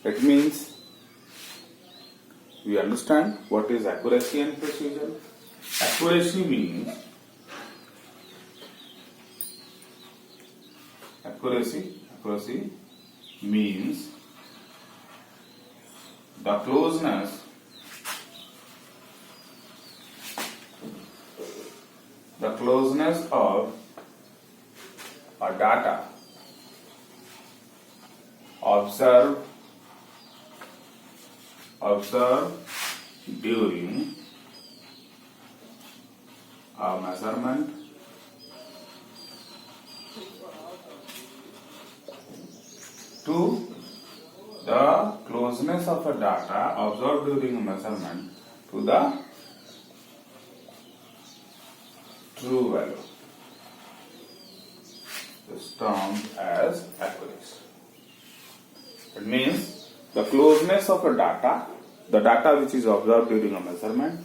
It means we understand what is accuracy and precision. Accuracy means the closeness of a data observed during a measurement to the closeness of a data observed during a measurement to the true value is termed as accuracy. It means the closeness of a data, the data which is observed during a measurement,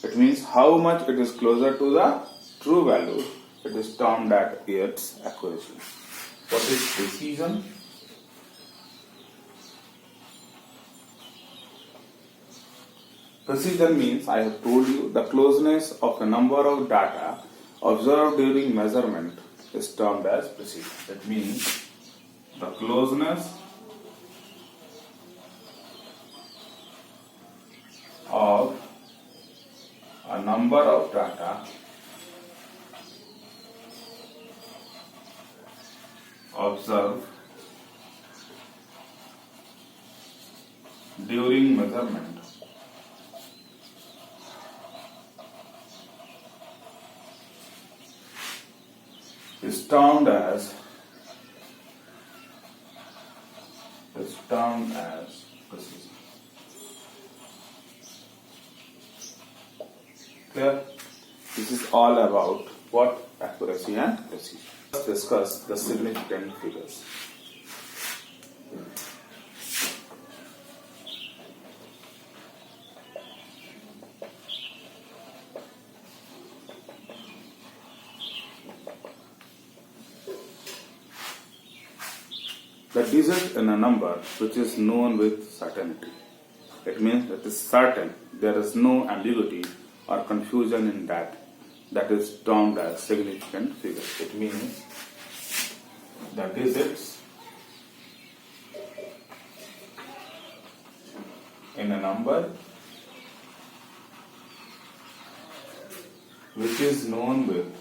it means how much it is closer to the true value, it is termed as its accuracy. What is precision? Precision means, I have told you, the closeness of a number of data observed during measurement is termed as precision. That means the closeness of a number of data observed during measurement is termed as precision. Clear? This is all about what accuracy and precision. Let's discuss the significant figures. The digit in a number which is known with certainty. It means it is certain, there is no ambiguity or confusion in that. That is termed as significant figure. It means the digits in a number which is known with,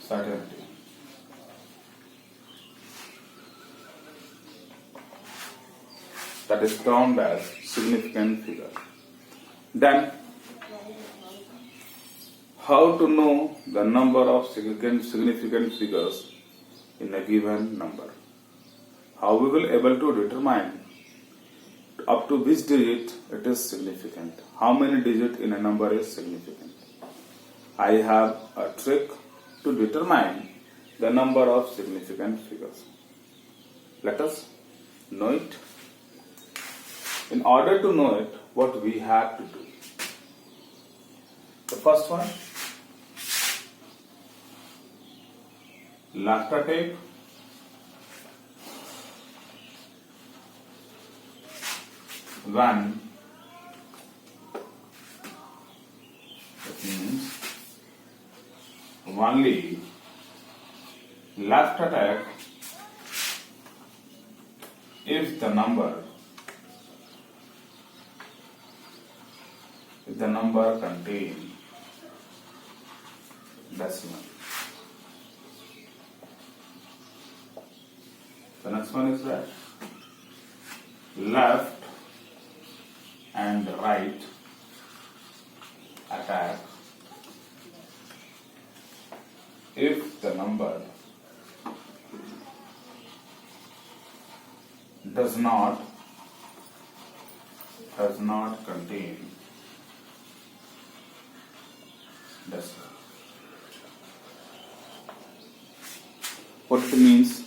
certainty. That is termed as significant figure. Then, how to know the number of significant figures in a given number? How we will able to determine up to which digit it is significant? How many digits in a number is significant? I have a trick to determine the number of significant figures. Let us know it. In order to know it, what we have to do? The first one, laughter tape. One, that means only left attack if the number contains decimal. The next one is that left and right attack if the number does not contain decimal. What it means?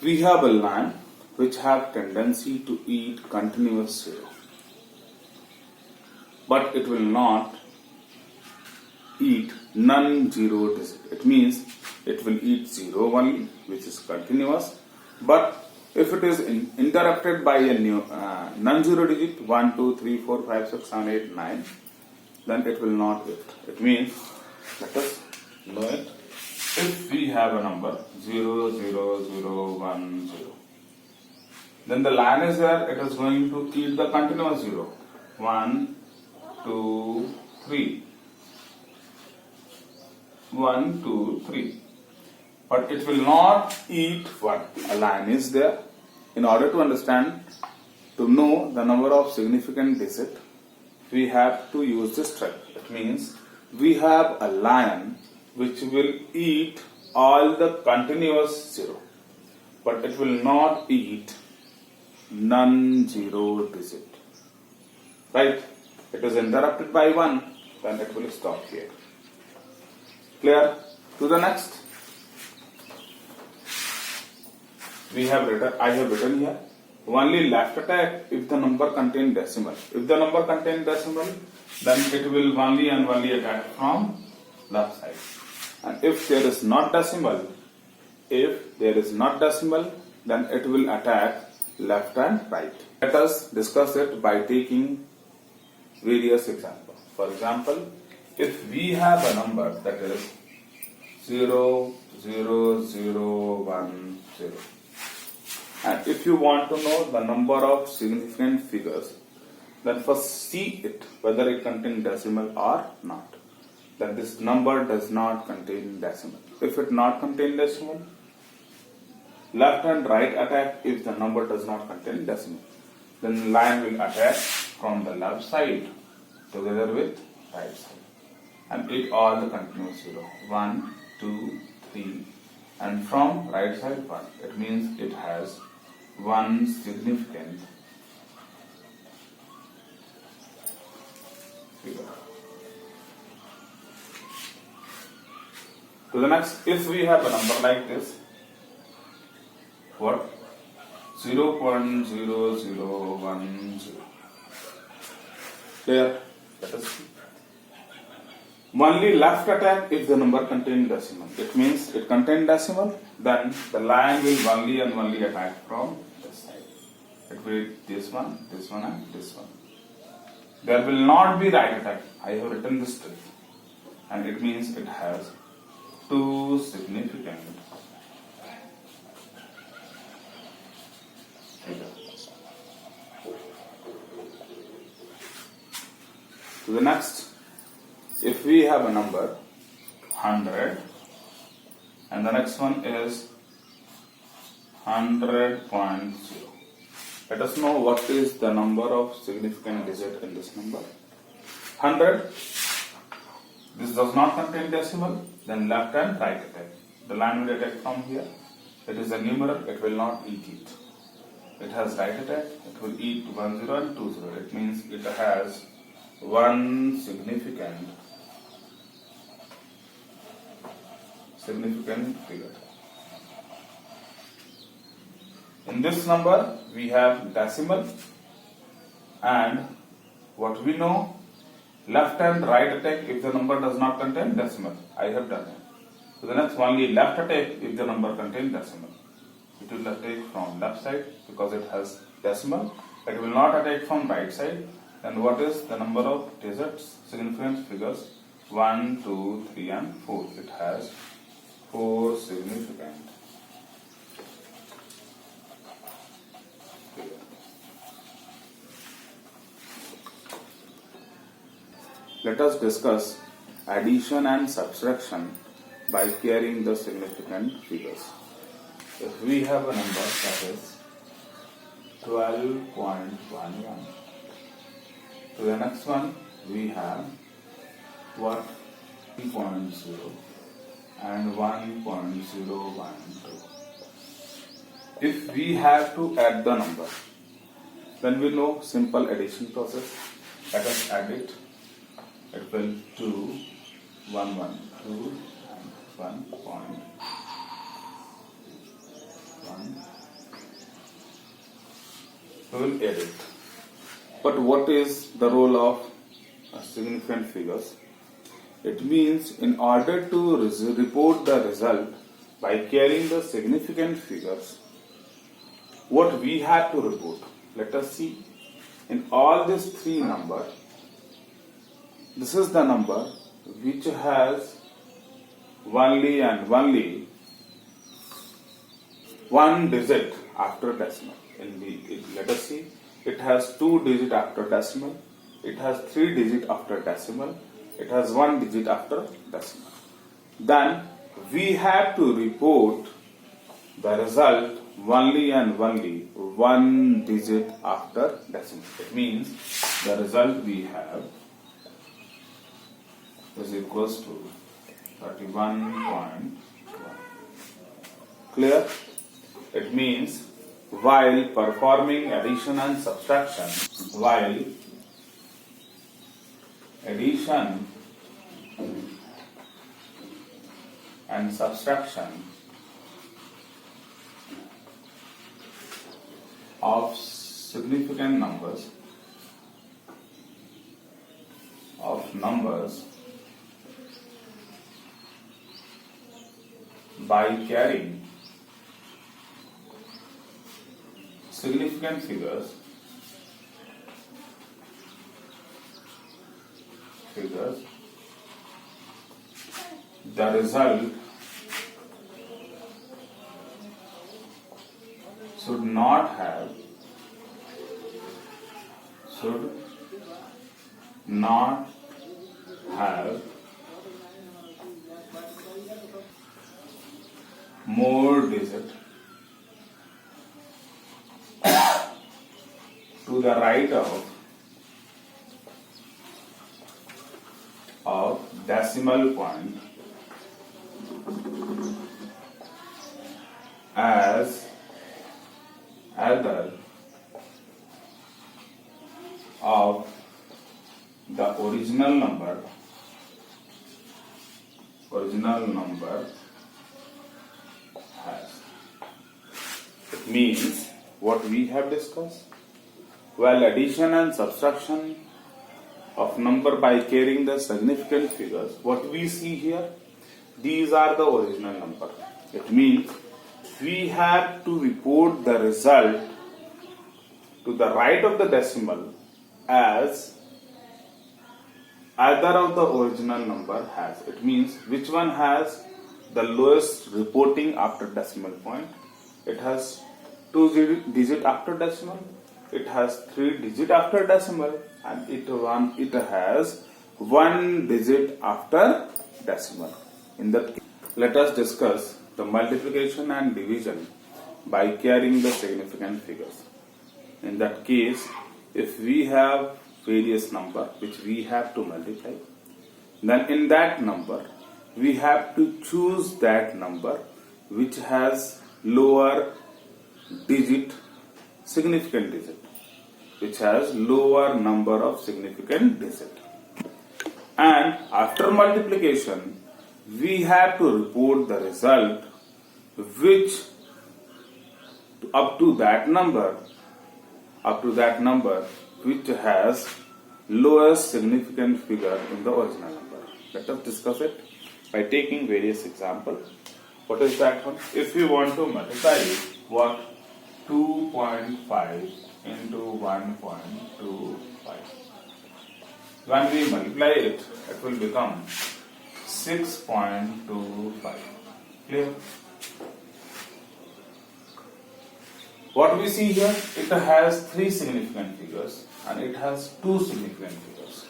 We have a line which have tendency to eat continuous zero, but it will not eat non-zero digit. It means it will eat 0 only, which is continuous. But if it is interrupted by a new non-zero digit 1, 2, 3, 4, 5, 6, 7, 8, 9, then it will not eat. It means, let us know it. If we have a number 0, 0, 0, 1, 0, then the line is there, it is going to eat the continuous 0. 1, 2, 3. 1, 2, 3. But it will not eat 1. A line is there. In order to understand, to know the number of significant digits, we have to use this trick. It means we have a line which will eat all the continuous 0, but it will not eat non-zero digit. Right? It is interrupted by 1, then it will stop here. Clear? To the next. I have written here, only left attack if the number contains decimal. If the number contains decimal, then it will only and only attack from left side. And if there is not decimal, then it will attack left and right. Let us discuss it by taking various examples. For example, if we have a number that is 0, 0, 0, 1, 0. And if you want to know the number of significant figures, then first see it whether it contains decimal or not. Then this number does not contain decimal. If it not contain decimal, left and right attack if the number does not contain decimal. Then line will attack from the left side together with right side and eat all the continuous 0. 1, 2, 3, and from right side 1. It means it has one significant figure. To the next, if we have a number like this, what? 0.0010. Clear? Let us see. Only left attack if the number contains decimal. It means it contains decimal, then the line will only and only attack from this side. It will be this one, and this one. There will not be right attack. I have written this trick. And it means it has two significant figures. To the next, if we have a number 100 and the next one is 100.0, let us know what is the number of significant digit in this number. 100, this does not contain decimal, then left and right attack. The line will attack from here. It is a numeral, it will not eat it. It has right attack, it will eat 10 and 20. It means it has one significant figure. In this number we have decimal and what we know, left and right attack if the number does not contain decimal. I have done it. So the next, only left attack if the number contains decimal. It will attack from left side because it has decimal. It will not attack from right side. Then what is the number of digits, significant figures? 1, 2, 3 and 4. It has 4 significant figures. Let us discuss addition and subtraction by carrying the significant figures. If we have a number that is 12.11, to the next one we have what? 3.0 and 1.012. If we have to add the number, then we know simple addition process. Let us add it. It will 2, 1, 1, 2 and 1.1. We will add it. But what is the role of significant figures? It means in order to report the result by carrying the significant figures, what we have to report. Let us see. In all these three numbers, this is the number which has only and only one digit after decimal. Let us see. It has 2 digits after decimal. It has 3 digits after decimal. It has 1 digit after decimal. Then we have to report the result only and only 1 digit after decimal. It means the result we have is equals to 31.1. Clear? It means while performing addition and subtraction, addition and subtraction of significant numbers by carrying significant figures the result should not have more digit to the right of decimal point as either of the original number has. It means what we have discussed. While addition and subtraction of number by carrying the significant figures, what we see here, these are the original number. It means we have to report the result to the right of the decimal as either of the original number has. It means which one has the lowest reporting after decimal point. It has 2 digit after decimal, it has 3 digit after decimal, and it has 1 digit after decimal. In that case, let us discuss the multiplication and division by carrying the significant figures. In that case, if we have various number which we have to multiply, then in that number we have to choose that number which has lower digit, significant digit, which has lower number of significant digit. And after multiplication, we have to report the result which up to that number which has lowest significant figure in the original number. Let us discuss it by taking various examples. What is that one? If we want to multiply what 2.5 into 1.25, when we multiply it, it will become 6.25. Clear? What we see here, it has 3 significant figures and it has 2 significant figures,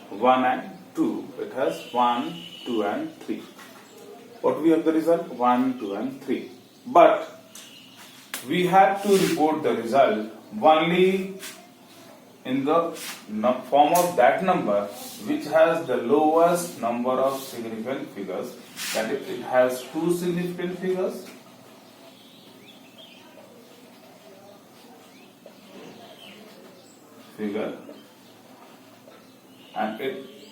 1 and 2. It has 1, 2 and 3. What we have the result? 1, 2 and 3. But we have to report the result only in the form of that number which has the lowest number of significant figures. That is, it has 2 significant figures and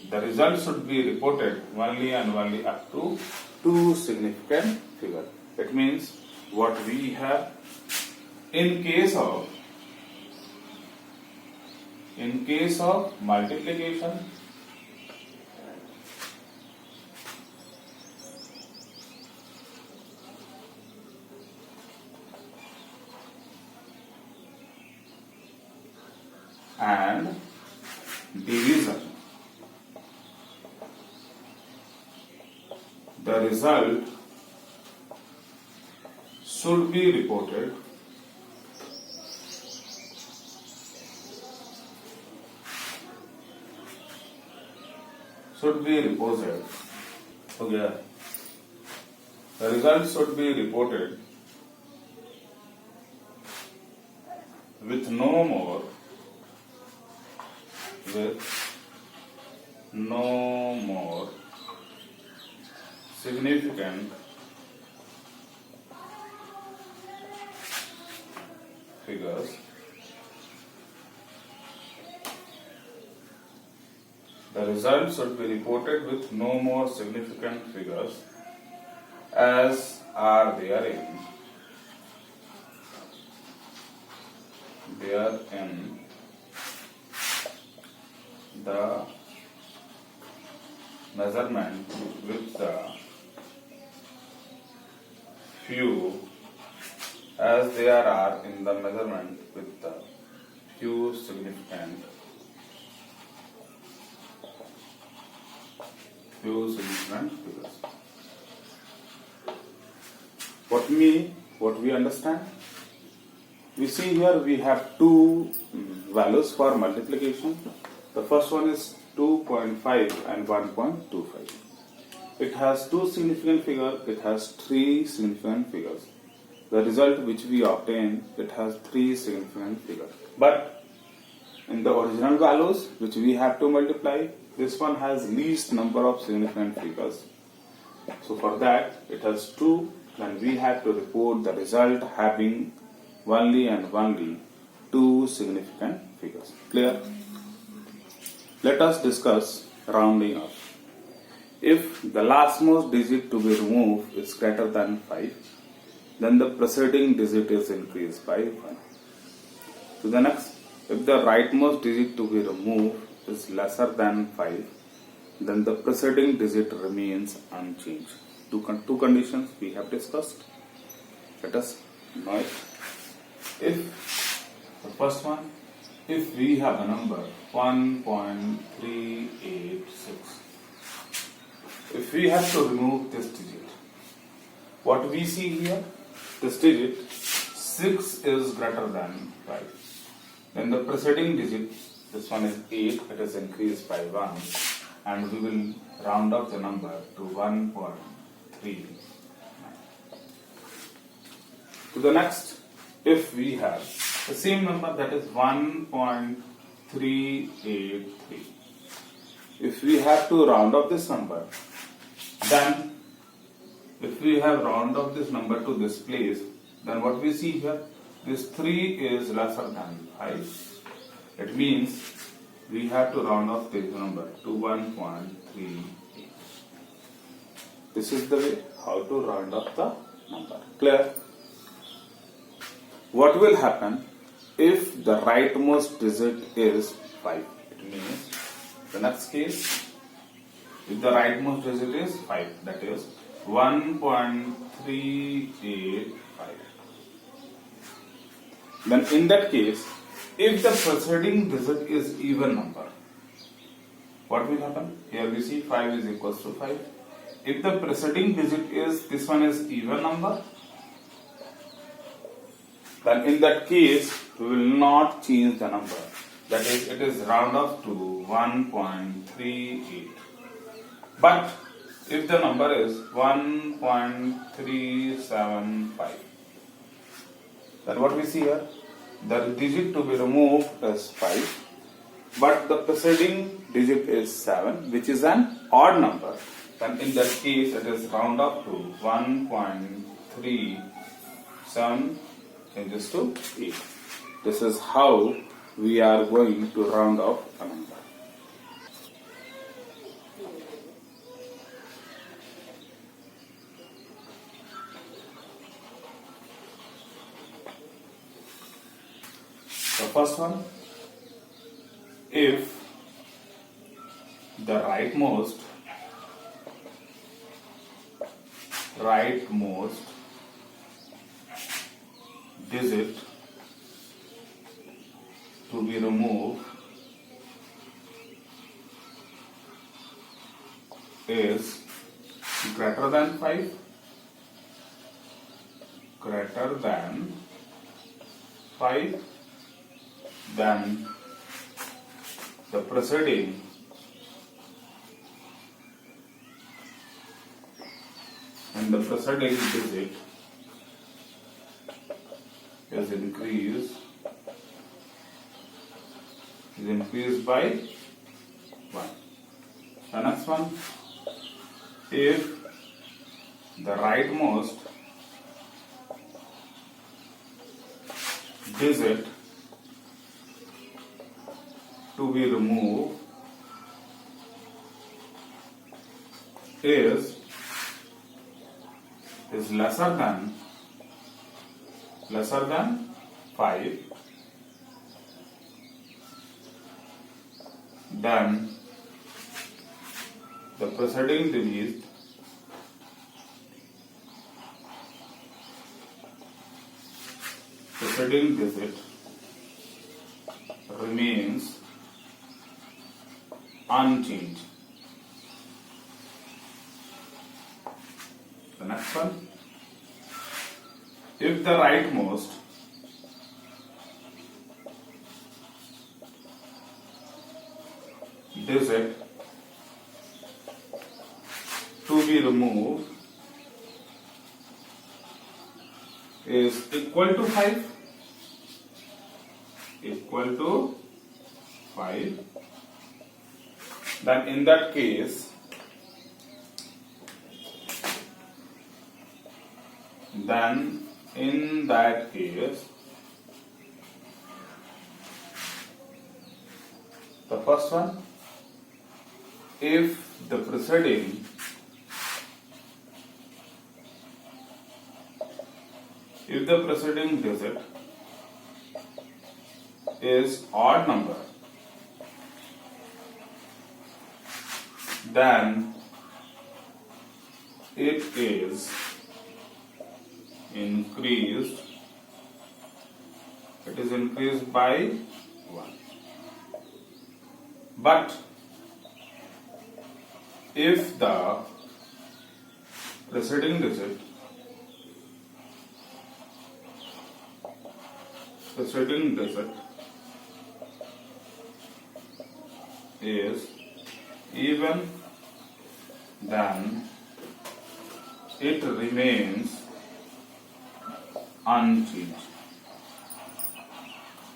the result should be reported only and only up to 2 significant figures. It means what we have in case of multiplication and division. The result should be reported okay. The result should be reported with no more significant figures. The result should be reported with no more significant figures as are therein the measurement with the few as there are in the measurement with the few significant figures. What we understand? We see here we have two values for multiplication. The first one is 2.5 and 1.25. It has two significant figures, it has three significant figures. The result which we obtain, it has three significant figures. But in the original values which we have to multiply, this one has least number of significant figures. So for that it has two, and we have to report the result having only two significant figures. Clear? Let us discuss rounding up. If the lastmost digit to be removed is greater than 5, then the preceding digit is increased by 1. To the next, if the rightmost digit to be removed is lesser than 5, then the preceding digit remains unchanged. Two conditions we have discussed. Let us know it. If the first one, if we have a number 1.386, if we have to remove this digit, what we see here, this digit 6 is greater than 5. Then the preceding digit, this one is 8, it is increased by 1, and we will round up the number to 1.3. To the next, if we have the same number, that is 1.383, if we have to round up this number, then if we have round up this number to this place, then what we see here, this 3 is lesser than 5. It means we have to round off this number to 1.38. This is the way how to round up the number. Clear? What will happen if the rightmost digit is 5? It means the next case, if the rightmost digit is 5, that is 1.385. Then in that case, if the preceding digit is even number, what will happen? Here we see 5 is equals to 5. If the preceding digit is, this one is even number, then in that case we will not change the number. That is, it is round off to 1.38. But if the number is 1.375, then what we see here, the digit to be removed is 5, but the preceding digit is 7, which is an odd number. Then in that case it is round up to 1.37 changes to 8. This is how we are going to round off a number. The first one, if the rightmost digit to be removed is greater than 5, greater than 5, then the preceding digit is increased by 1. The next one, if the rightmost digit to be removed is lesser than 5, then the preceding digit remains unchanged. The next one, if the rightmost digit to be removed is equal to 5, then in that case the first one, if the preceding digit is odd number, then it is increased by 1. But if the preceding digit is even, then it remains unchanged.